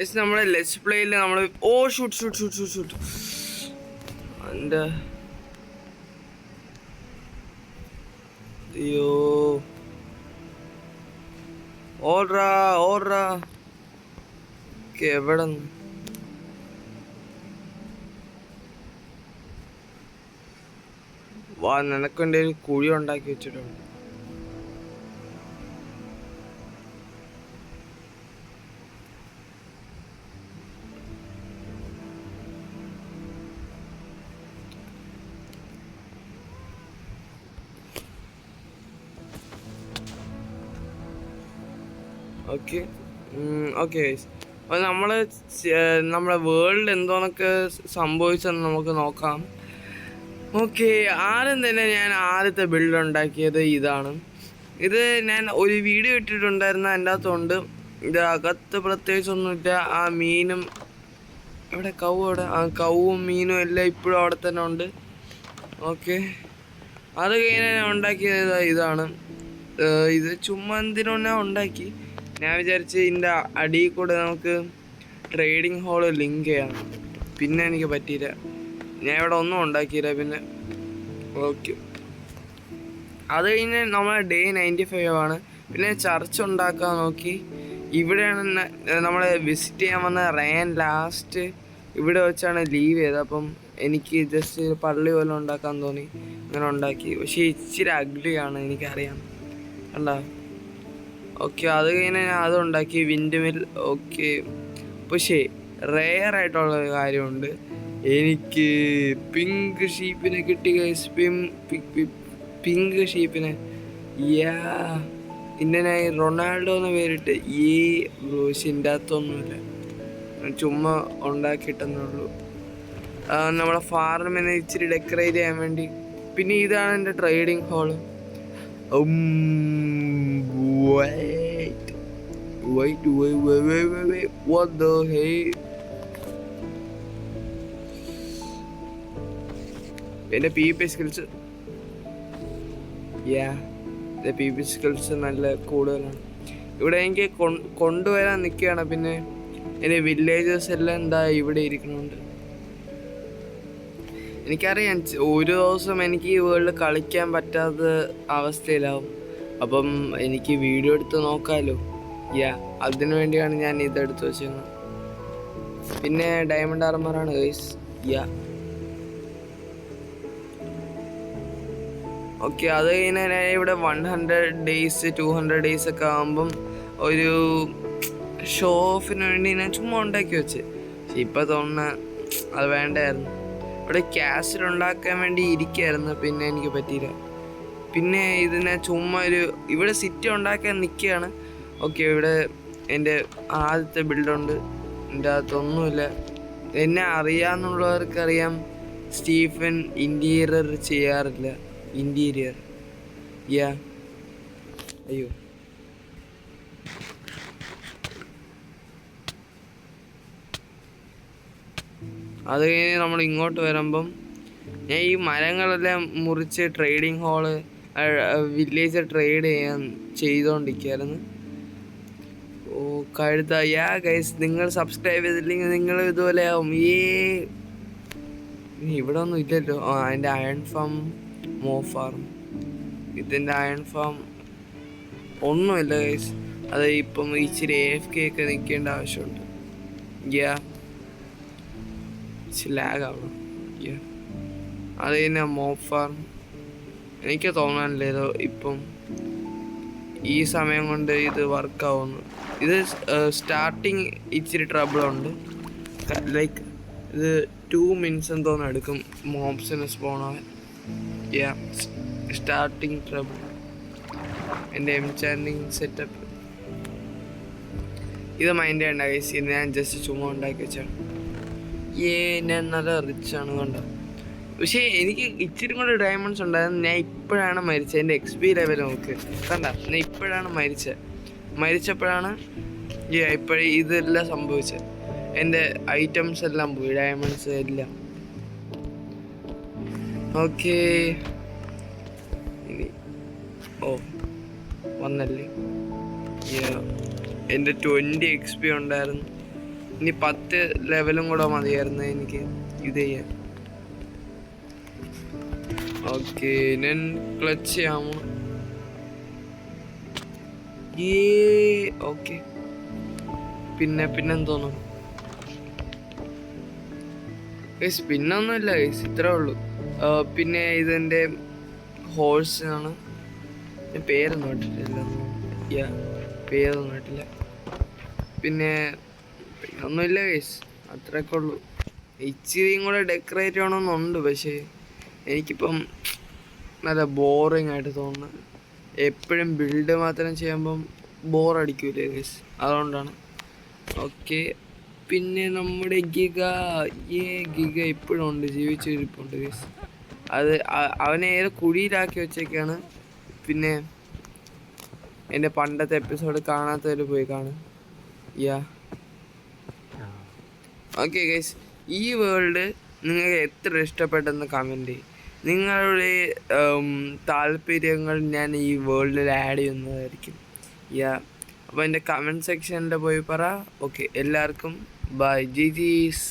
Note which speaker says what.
Speaker 1: നമ്മുടെ ലെറ്റ്സ് പ്ലേയിൽ നമ്മൾ shoot shoot shoot shoot shoot എൻ്റെ അയ്യോ ഓർഡറാ എവിടെ വാ, നിനക്കെൻ്റെ ഒരു കുഴി ഉണ്ടാക്കി വെച്ചിട്ടുണ്ട്. ഓക്കെ അപ്പോൾ നമ്മളെ വേൾഡ് എന്തോന്നൊക്കെ സംഭവിച്ചെന്ന് നമുക്ക് നോക്കാം. ഓക്കെ, ആദ്യം തന്നെ ഞാൻ ആദ്യത്തെ ബിൽഡ് ഉണ്ടാക്കിയത് ഇതാണ്. ഇത് ഞാൻ ഒരു വീഡിയോ ഇട്ടിട്ടുണ്ടായിരുന്ന എൻ്റെ അകത്തുണ്ട്. ഇത് അകത്ത് പ്രത്യേകിച്ചൊന്നുമില്ല. ആ മീനും ഇവിടെ കൗവും മീനും എല്ലാം ഇപ്പോഴും അവിടെ തന്നെ ഉണ്ട്. ഓക്കെ, അത് കഴിഞ്ഞ് ഞാൻ ഉണ്ടാക്കിയത് ഇതാണ്. ഇത് ചുമ്മാ എന്തിനോ ഞാൻ ഉണ്ടാക്കി. ഞാൻ വിചാരിച്ച് ഇതിൻ്റെ അടിയിൽ കൂടെ നമുക്ക് ട്രേഡിംഗ് ഹോള് ലിങ്ക് ചെയ്യാം. പിന്നെ എനിക്ക് പറ്റിയില്ല, ഞാൻ ഇവിടെ ഒന്നും ഉണ്ടാക്കിയില്ല പിന്നെ. ഓക്കെ, അത് കഴിഞ്ഞ് നമ്മളെ ഡേ 95 ആണ്. പിന്നെ ചർച്ച് ഉണ്ടാക്കാൻ നോക്കി. ഇവിടെയാണ് നമ്മളെ വിസിറ്റ് ചെയ്യാൻ വന്ന റയാൻ ലാസ്റ്റ് ഇവിടെ വെച്ചാണ് ലീവ് ചെയ്തത്. അപ്പം എനിക്ക് ജസ്റ്റ് പള്ളി പോലെ ഉണ്ടാക്കാൻ തോന്നി, അങ്ങനെ ഉണ്ടാക്കി. പക്ഷേ ഇച്ചിരി അഗ്ലിയാണ്, എനിക്കറിയാം, കണ്ടോ. ഓക്കെ, അത് കഴിഞ്ഞ് ഞാൻ അതുണ്ടാക്കി, വിൻഡ് മിൽ. ഓക്കെ, പക്ഷേ റെയർ ആയിട്ടുള്ളൊരു കാര്യമുണ്ട്, എനിക്ക് പിങ്ക് ഷീപ്പിനെ കിട്ടി ഗൈസ്. പിങ്ക് ഷീപ്പിനെ ഇന്ത്യനായി റൊണാൾഡോ എന്ന് പേരിട്ട്. ബ്രോസിൻ്റെ അകത്തൊന്നുമില്ല, ചുമ്മാ ഉണ്ടാക്കിയിട്ടെന്നേ ഉള്ളൂ. നമ്മളെ ഫാർമിനെ ഇച്ചിരി ഡെക്കറേറ്റ് ചെയ്യാൻ വേണ്ടി. പിന്നെ ഇതാണ് എൻ്റെ trading hall. Wait, what the hell? എൻ്റെ PvP സ്കിൽസ് PvP സ്കിൽസ് നല്ല കൂടുതലാണ്. ഇവിടെ എനിക്ക് കൊണ്ടുവരാൻ നിൽക്കുകയാണ്. പിന്നെ എൻ്റെ വില്ലേജേഴ്സ് എല്ലാം എന്താ ഇവിടെ ഇരിക്കുന്നുണ്ട്. എനിക്കറിയാം ഒരു ദിവസം എനിക്ക് ഈ വേൾഡ് കളിക്കാൻ പറ്റാത്ത അവസ്ഥയിലാവും. അപ്പം എനിക്ക് വീഡിയോ എടുത്ത് നോക്കാമല്ലോ. അതിനു വേണ്ടിയാണ് ഞാൻ ഇതെടുത്ത് വെച്ചിരുന്നത്. പിന്നെ ഡയമണ്ട് ആർമറാണ് ഗൈസ്. ഓക്കെ, അത് കഴിഞ്ഞാൽ ഞാൻ ഇവിടെ 100 days 200 days ഒക്കെ ആകുമ്പം ഒരു ഷോ ഓഫിന് വേണ്ടി ഞാൻ ചുമ്മാ ഉണ്ടാക്കി വെച്ച്. പക്ഷെ ഇപ്പം തോന്നുന്ന അത് വേണ്ടായിരുന്നു. ഇവിടെ ക്യാഷിൽ ഉണ്ടാക്കാൻ വേണ്ടി ഇരിക്കുകയായിരുന്നു, പിന്നെ എനിക്ക് പറ്റിയില്ല. പിന്നെ ഇതിനെ ചുമ്മാ ഇവിടെ സിറ്റി ഉണ്ടാക്കാൻ നിൽക്കുകയാണ്. ഓക്കെ, ഇവിടെ എൻ്റെ ആദ്യത്തെ ബിൽഡുണ്ട്. എൻ്റെ അകത്തൊന്നുമില്ല. എന്നെ അറിയാമെന്നുള്ളവർക്കറിയാം, സ്റ്റീഫൻ ഇൻറ്റീരിയർ ചെയ്യാറില്ല. അയ്യോ, അത് കഴിഞ്ഞ് നമ്മൾ ഇങ്ങോട്ട് വരുമ്പം ഞാൻ ഈ മരങ്ങളെല്ലാം മുറിച്ച് ട്രേഡിംഗ് ഹോള് വില്ലേജ് ട്രേഡ് ചെയ്തുകൊണ്ടിരിക്കുകയായിരുന്നു. കഴുത. ഗൈസ്, നിങ്ങൾ സബ്സ്ക്രൈബ് ചെയ്തില്ലെങ്കിൽ നിങ്ങൾ ഇതുപോലെ ആവും. ഇവിടെ ഒന്നും ഇല്ലല്ലോ. അതിൻ്റെ അയൺ ഫാം, ഫാർം. ഇതിൻ്റെ അയൺ ഫാം ഒന്നുമില്ല ഗൈസ്. അത് ഇപ്പം ഇച്ചിരി AFK ഒക്കെ നിൽക്കേണ്ട ആവശ്യമുണ്ട്. ലാഗാവണം. അത് തന്നെ ഫാർം. എനിക്ക് തോന്നാനില്ലേതോ ഇപ്പം ഈ സമയം കൊണ്ട് ഇത് വർക്കാവുന്നു. ഇത് സ്റ്റാർട്ടിങ് ഇച്ചിരി ട്രബിളുണ്ട്. ലൈക്ക് ഇത് 2 minutes എന്തോന്ന് എടുക്കും മോബ്സിന് സ്പോണാവാൻ. Starting trouble. എൻ്റെ എൻചാൻറ്റിങ് സെറ്റപ്പ് ഇത് മൈൻഡ് ചെയ്യണ്ട ഗൈസ്. ഇത് ഞാൻ ജസ്റ്റ് ചുമ്മാ ഉണ്ടാക്കി വെച്ചാണ്. ഞാൻ നല്ല റിച്ചാണ് കണ്ടോ. പക്ഷേ എനിക്ക് ഇച്ചിരി കൂടെ ഡയമണ്ട്സ് ഉണ്ടായിരുന്നു. ഞാൻ ഇപ്പോഴാണ് മരിച്ചത്. എൻ്റെ XP ലെവൽ നോക്ക് കണ്ട. ഞാൻ ഇപ്പോഴാണ് മരിച്ചപ്പോഴാണ് ഇപ്പോഴേ ഇതെല്ലാം സംഭവിച്ചത്. എൻ്റെ ഐറ്റംസ് എല്ലാം പോയി, ഡയമണ്ട്സ് എല്ലാം. ഓക്കെ, ഇനി വന്നല്ലേ. എൻ്റെ 20 XP ഉണ്ടായിരുന്നു. ഇനി 10 ലെവലും കൂടെ മതിയായിരുന്നു എനിക്ക് ഇത് ചെയ്യാൻ. ഓക്കെ, ഞാൻ ക്ലച്ച് ചെയ്യാമോ? ഓക്കെ, പിന്നെന്തോന്നു ഗൈസ്? പിന്നൊന്നുമില്ല ഗൈസ്, ഇത്രേ ഉള്ളൂ. പിന്നെ ഇതെൻ്റെ ഹോഴ്സാണ്. ഞാൻ പേരൊന്നും ഇട്ടിട്ടില്ല, പേരൊന്നും ഇട്ടില്ല. പിന്നെ ഒന്നുമില്ല ഗൈസ്, അത്രയൊക്കെ ഉള്ളൂ. ഇച്ചിരിയും കൂടെ ഡെക്കറേറ്റ് ചെയ്യണമെന്നുണ്ട്, പക്ഷേ എനിക്കിപ്പം നല്ല ബോറിങ് ആയിട്ട് തോന്നുന്നു. എപ്പോഴും ബിൽഡ് മാത്രം ചെയ്യുമ്പം ബോറടിക്കൂലേ ഗൈസ്, അതുകൊണ്ടാണ്. ഓക്കെ, പിന്നെ നമ്മുടെ ഗിഗ ഇപ്പോഴും ഉണ്ട്, ജീവിച്ചിരിപ്പുണ്ട് ഗൈസ്. അത് അവനെ ഏത് കുഴിയിലാക്കി വെച്ചേക്കാണ്. പിന്നെ എൻ്റെ പണ്ടത്തെ എപ്പിസോഡ് കാണാത്തവർ പോയി കാണും. ഓക്കെ ഗൈസ്, ഈ വേൾഡ് നിങ്ങൾക്ക് എത്ര ഇഷ്ടപ്പെട്ടെന്ന് കമൻറ്റ് ചെയ്യും. നിങ്ങളുടെ താല്പര്യങ്ങൾ ഞാൻ ഈ വേൾഡിൽ ആഡ് ചെയ്യുന്നതായിരിക്കും. അപ്പോൾ എൻ്റെ കമൻറ്റ് സെക്ഷനിൽ പോയി പറ. ഓക്കെ, എല്ലാവർക്കും ബൈ. ജിജീസ്.